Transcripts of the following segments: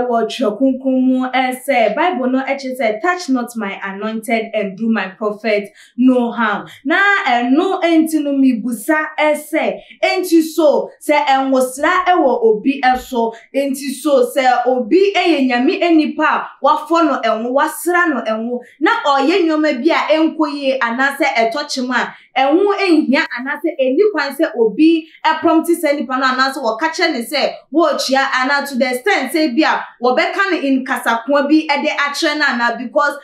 Watch your kunkumu say Bible no say touch not my anointed and do my prophet no harm. Na no enti no mi busa say enti so say enwosra ewo obi eso enti so say obi nyame enipa wafo no enwo wasra no enwo na oye nyoma bi a enkoye anase etochema enwo enhia anase eni kwan say obi prompt say nipa no anase wo kache ne say wo chia ana to the extent say bia wo beka no in kasakwa bi ede akre na because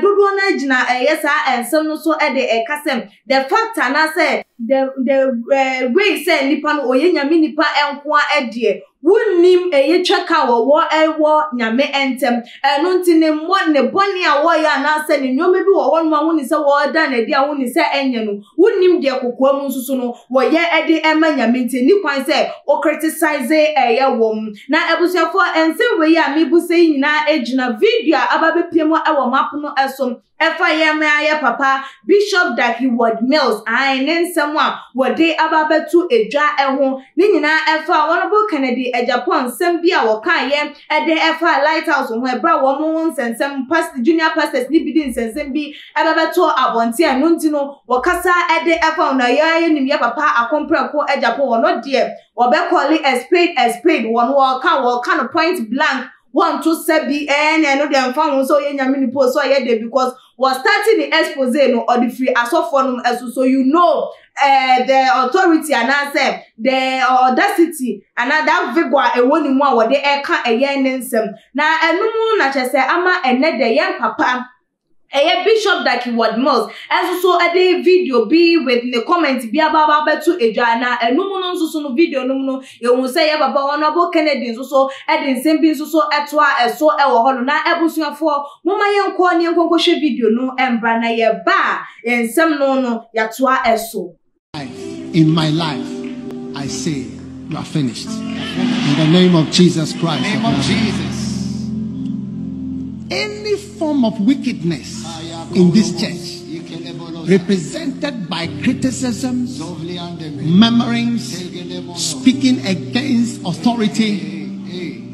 dodo na gina yesa ensem no so ede kasem the fact anase the way say nipa no oye nyame nipa enko ede wunim yetwaka wo ewo nyame entem eno ntine mo ne boni a wo ya na se ne nyome bi wo wonu ma woni se wo da na dia woni se enye no wunim de kokwa mu nsusu no wo ye ede ema nyame nti ni kwan se o criticize ye wom na ebusuafo ense we ya mebu se nyina ejina video ababepiem ewo map no esom efa ye me aye papa Bishop that Heward Mills nensem a wode ababetu edwa eho ni nyina efa Honorable Kennedy Agyapong sembia wokan ye ede efa lighthouse ho ebra wo mo nsensem pastor junior pastors ni bidin nsensem bi ababeto abonte anu ntino wokasa ede efa na ye nim ye papa akompra ko Agyapong wono de obekoli a spade won wokan no point blank 1 2 7 no dem fam so ye nyame ni post so ye dey because was starting the expose no or the free asofonum so you know the authority and answer the audacity and that vigor e woni mu a wode e ka eye nensem na enum na chese ama ene de yen papa Bishop that Heward Mills so a day video be with the comment be about betu ejana enum no so no video no you will say baba Honorable Kennedy so edin sembi so etoa eso e wo hono na ebusuafo moma yenko ne yenko hwe video no embra na ye ba ensem no yatoa eso. In my life I say you are finished in the name of Jesus Christ. In the name of Jesus. Any form of wickedness in this church represented by criticisms, murmurings, speaking against authority,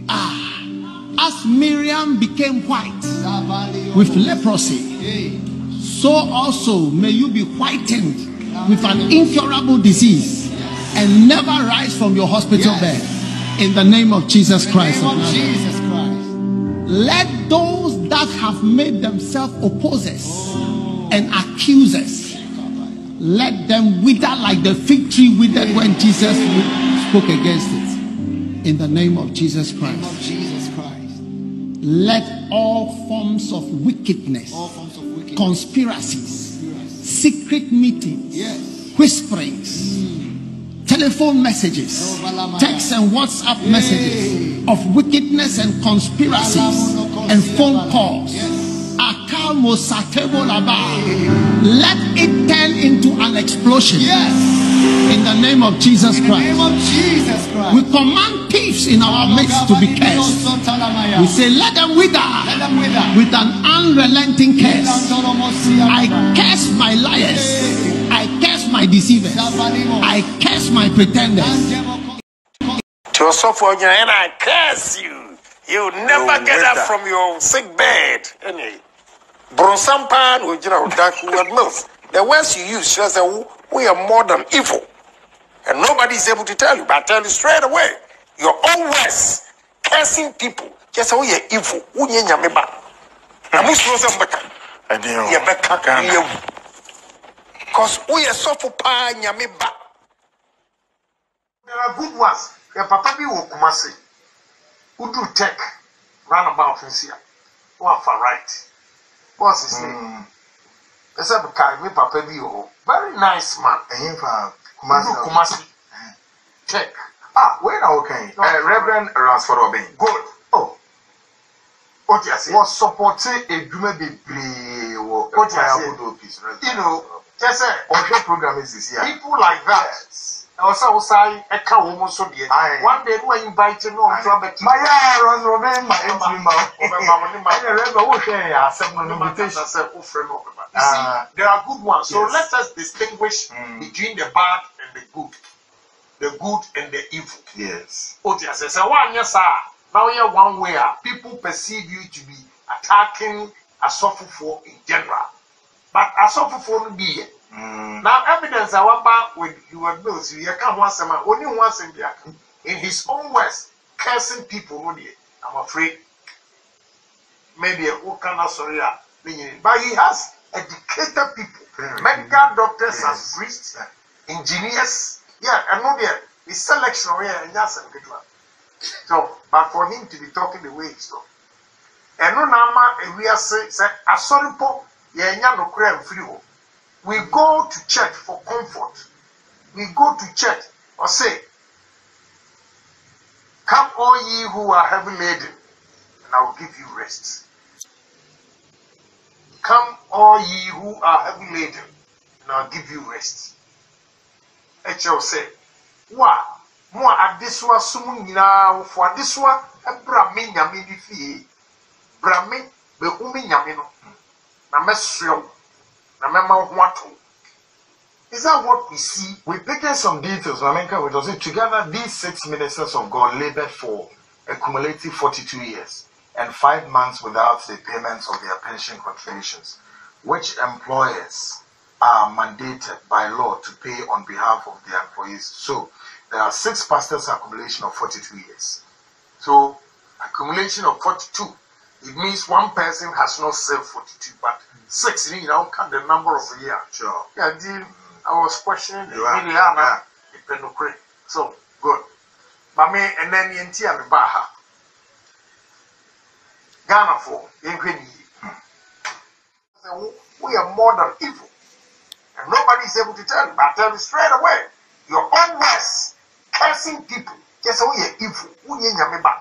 as Miriam became white with leprosy, so also may you be whitened with an incurable disease and never rise from your hospital bed in the name of Jesus Christ. Let those that have made themselves opposers and accusers, let them wither like the fig tree withered when Jesus spoke against it. In the name of Jesus Christ. Let all forms of wickedness, conspiracies, secret meetings, whisperings, telephone messages, text and WhatsApp messages of wickedness and conspiracies and phone calls, let it turn into an explosion. In the name of Jesus Christ. We command thieves in our midst to be cursed. We say let them wither with an unrelenting curse. I curse my liars, I curse my deceivers, I curse my pretenders. To suffer and I curse you. You never get up from your sick bed. Bronsampan or Heward Mills. The words you use shows that we are more than evil. And nobody is able to tell you, but I tell you straight away, your own words, cursing people, just how you're evil. Because we are so for pa nyameba. There are good ones. Your papa be wokumasi. Who do tech roundabout here? What for right? What's his name? Except me papa be very nice man. Kumasi. Tech. Where are okay? Reverend Ransford Obey. Good. Oh. What you say? Was supporting a dream be what you know, just say our program is here. People like that. Yes. Also, say a cow almost so dear. One day, we invite you on trouble. My Aaron Robin, my there are good ones. So let us distinguish between the bad and the good. The good and the evil. Yes. Oh, yes, one, yes, sir. Now you're one way people perceive you to be attacking Asofofo in general. But Asofofo no be here. Now evidence I want back with Heward bills, you can't want some only once in his own words, cursing people. I'm afraid. Maybe a cannot sorry, but he has educated people, medical doctors and priests, engineers. Yeah, I know the selection and yes, so, but for him to be talking the way he's talking, and no nama we are say a sorry po no crime free. We go to church for comfort. We go to church or say, "Come all ye who are heavy laden, and I will give you rest." Come all ye who are heavy laden, and I'll give you rest. H.O. said, "Wa mo adeswa sumu nyina for adeswa ebra me nyame di fie. Bra me be umi nyame no. Na mesreo. Na mema ho ato." Is that what we see? We've taken some details, Mamenka, which was it together. These 6 ministers of God labored for a cumulative 42 years and 5 months without the payments of their pension contributions, which employers are mandated by law to pay on behalf of their employees. So there are 6 pastors' accumulation of 42 years. So accumulation of 42, it means one person has not served 42, but 6, you know, count the number of a year. Sure. Yeah, I was questioning the so good. But me and then the entire Baha Ghana for we are more than evil, and nobody is able to tell you. But I tell you straight away, your own words, cursing people. Yes, we are evil. We are Yamiba.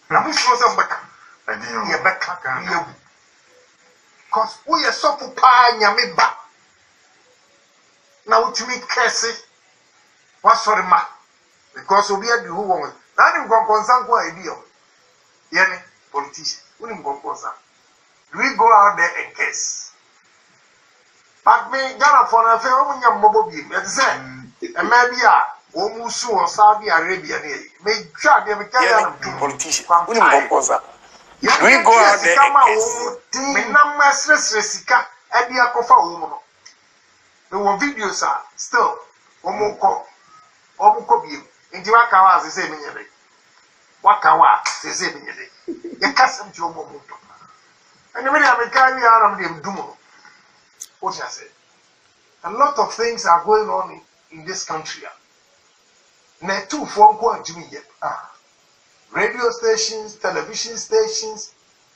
Now we show them back. We are back. Because we are so pie Yamiba. Now to me cursing. What's for the man? Because we are the who want. Now I'm going to concern what idea. Yani politician. We don't go concern. We go out there and curse. But me, Ghana for a fair woman, young mobile beam. And say, and maybe almost or Saudi Arabia. May try to be a politician. We don't go concern. We go out there and curse. Me number Sika, Edia Kofa woman. The videos are still Omoko Beam. In the Wakawa, the same in Wakawa, the same in the custom to Omoto. And the minute I carry out of them Dumo. What I said. A lot of things are going on in this country. Now, 2 phone calls to me yet. Radio stations, television stations,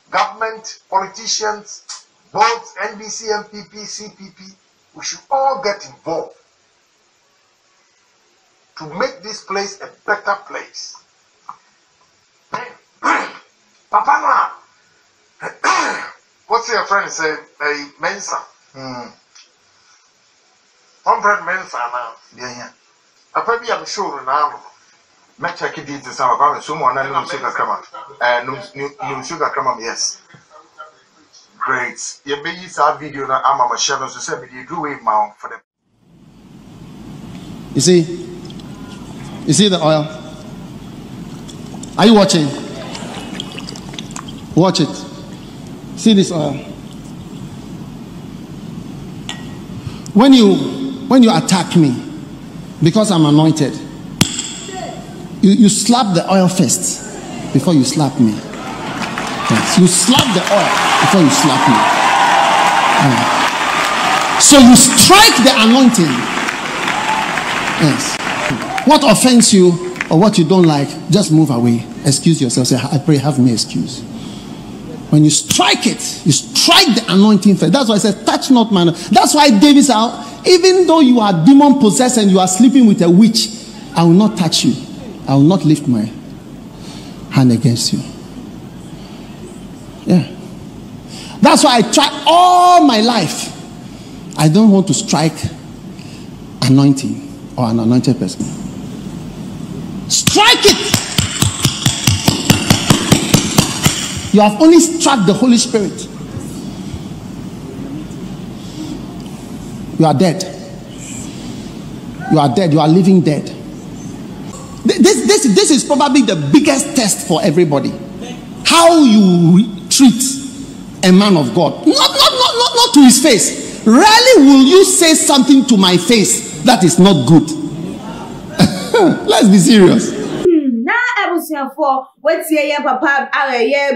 government, politicians, both NBC, MPP, CPP. We should all get involved to make this place a better place. Papa, what's your friend say? A Mensa. 100 Mensa now. Yeah. Papa, I'm sure now. Let's check it into some about someone and no sugar come sugar come yes. Great. You may use our video now. I'm a shadow to say you do it now for them. You see the oil? Are you watching? Watch it. See this oil. When you attack me because I'm anointed, you slap the oil first before you slap me. Yes, you slap the oil before you slap me. So you strike the anointing. Yes. What offends you or what you don't like, just move away. Excuse yourself. Say, I pray, have me excuse. When you strike it, you strike the anointing first. That's why I said, touch not man. That's why David said, even though you are demon possessed and you are sleeping with a witch, I will not touch you. I will not lift my hand against you. Yeah. That's why I try all my life. I don't want to strike anointing or an anointed person. Strike it. You have only struck the Holy Spirit. You are dead. You are dead. You are living dead. This is probably the biggest test for everybody. How you treat a man of God. Not to his face. Rarely will you say something to my face that is not good. Let's be serious. For what's your papa,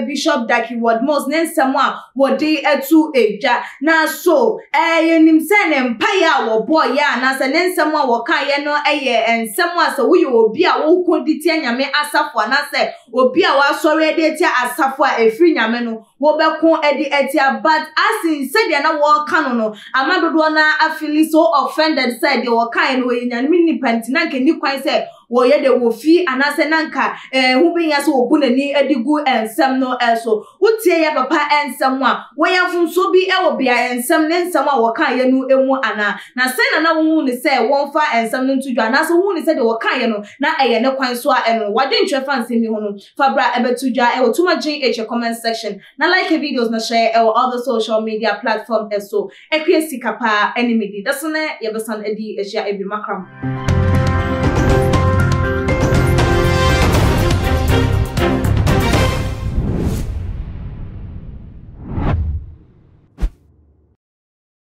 Bishop Heward most then someone what day at 2 Aja. Now so nim send empire or boy ya and then someone will kaya no and someone so we will be a who could detain ya me asafwa and I say will be our sorry detia asafwa a free yameno will be con edi etia but as in said ya na war canono amado I feel so offended said they were kind way and mini pantina can you quite say woye de wo fi anase nanka hu bin ya so obuna ni edigu ensem no eso utie ya papa ensem a woya funso bi e wo bia ensem ne ensem a wo kan ye no emu ana na se na wo ni se won fa ensem no ntudwa ana so hu ni se de wo kan ye no na eye ne kwan so a eno wade ntwe fa nsem mi ho no fa bra ebetudwa e wo tuma gh comment section na like videos na share e other social media platform eso ekwesi kapa enemy di dasone ye besan edi ehia ebi makram.